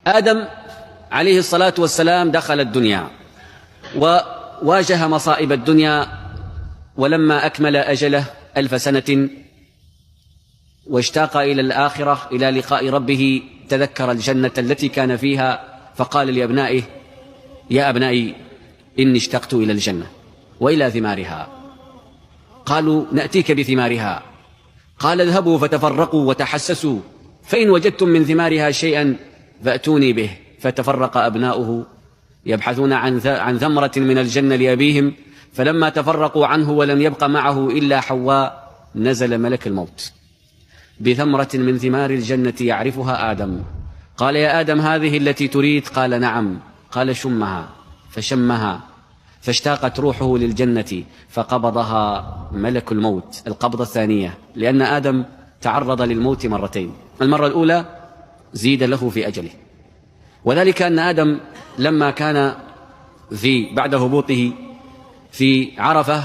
آدم عليه الصلاة والسلام دخل الدنيا وواجه مصائب الدنيا، ولما أكمل أجله 1000 سنة واشتاق إلى الآخرة إلى لقاء ربه تذكر الجنة التي كان فيها، فقال لأبنائه: يا أبنائي إني اشتقت إلى الجنة وإلى ثمارها. قالوا: نأتيك بثمارها. قال: اذهبوا فتفرقوا وتحسسوا، فإن وجدتم من ثمارها شيئا فأتوني به. فتفرق أبناؤه يبحثون عن ثمرة من الجنة لأبيهم، فلما تفرقوا عنه ولم يبق معه إلا حواء نزل ملك الموت بثمرة من ثمار الجنة يعرفها آدم. قال: يا آدم هذه التي تريد؟ قال: نعم. قال: شمها. فشمها فاشتاقت روحه للجنة فقبضها ملك الموت القبضة الثانية، لأن آدم تعرض للموت مرتين. المرة الأولى زيد له في أجله، وذلك أن آدم لما كان بعد هبوطه في عرفة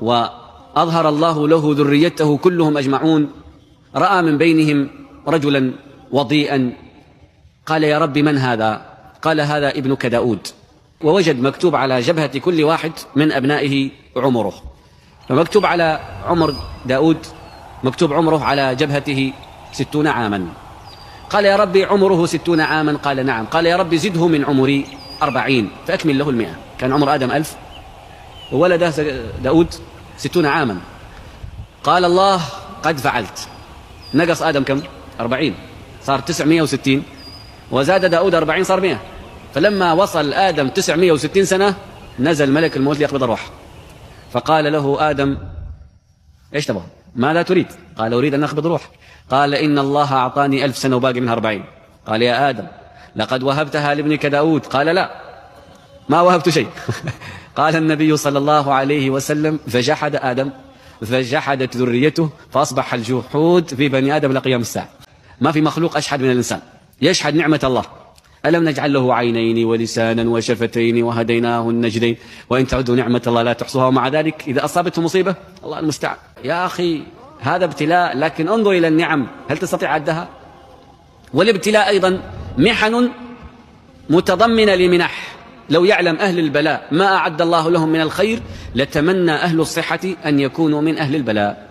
وأظهر الله له ذريته كلهم أجمعون، رأى من بينهم رجلا وضيئا. قال: يا رب من هذا؟ قال: هذا ابنك داود. ووجد مكتوب على جبهة كل واحد من أبنائه عمره، فمكتوب على عمر داود، مكتوب عمره على جبهته 60 عاما. قال: يا ربي عمره 60 عاما؟ قال: نعم. قال: يا ربي زده من عمري 40 فأكمل له 100. كان عمر آدم 1000 وولده داود 60 عاما. قال الله: قد فعلت. نقص آدم كم؟ 40، صار 960، وزاد داود 40 صار 100. فلما وصل آدم 960 سنة نزل ملك الموت ليقبض الروح، فقال له آدم: إيش تبغى؟ ماذا تريد؟ قال: أريد أن أقبض روح. قال: إن الله أعطاني 1000 سنة وباقي منها 40. قال: يا آدم لقد وهبتها لابنك داود. قال: لا، ما وهبت شيء. قال النبي صلى الله عليه وسلم: فجحد آدم، فجحدت ذريته، فأصبح الجحود في بني آدم لقيام الساعة. ما في مخلوق أشحد من الإنسان، يشحد نعمة الله. ألم نجعل له عينين ولسانا وشفتين وهديناه النجدين وإن تعدوا نعمة الله لا تحصوها. ومع ذلك إذا أصابته مصيبة الله المستعان. يا أخي هذا ابتلاء، لكن انظر إلى النعم، هل تستطيع عدها؟ والابتلاء أيضا محن متضمنة لمنح. لو يعلم أهل البلاء ما أعد الله لهم من الخير لتمنى أهل الصحة أن يكونوا من أهل البلاء.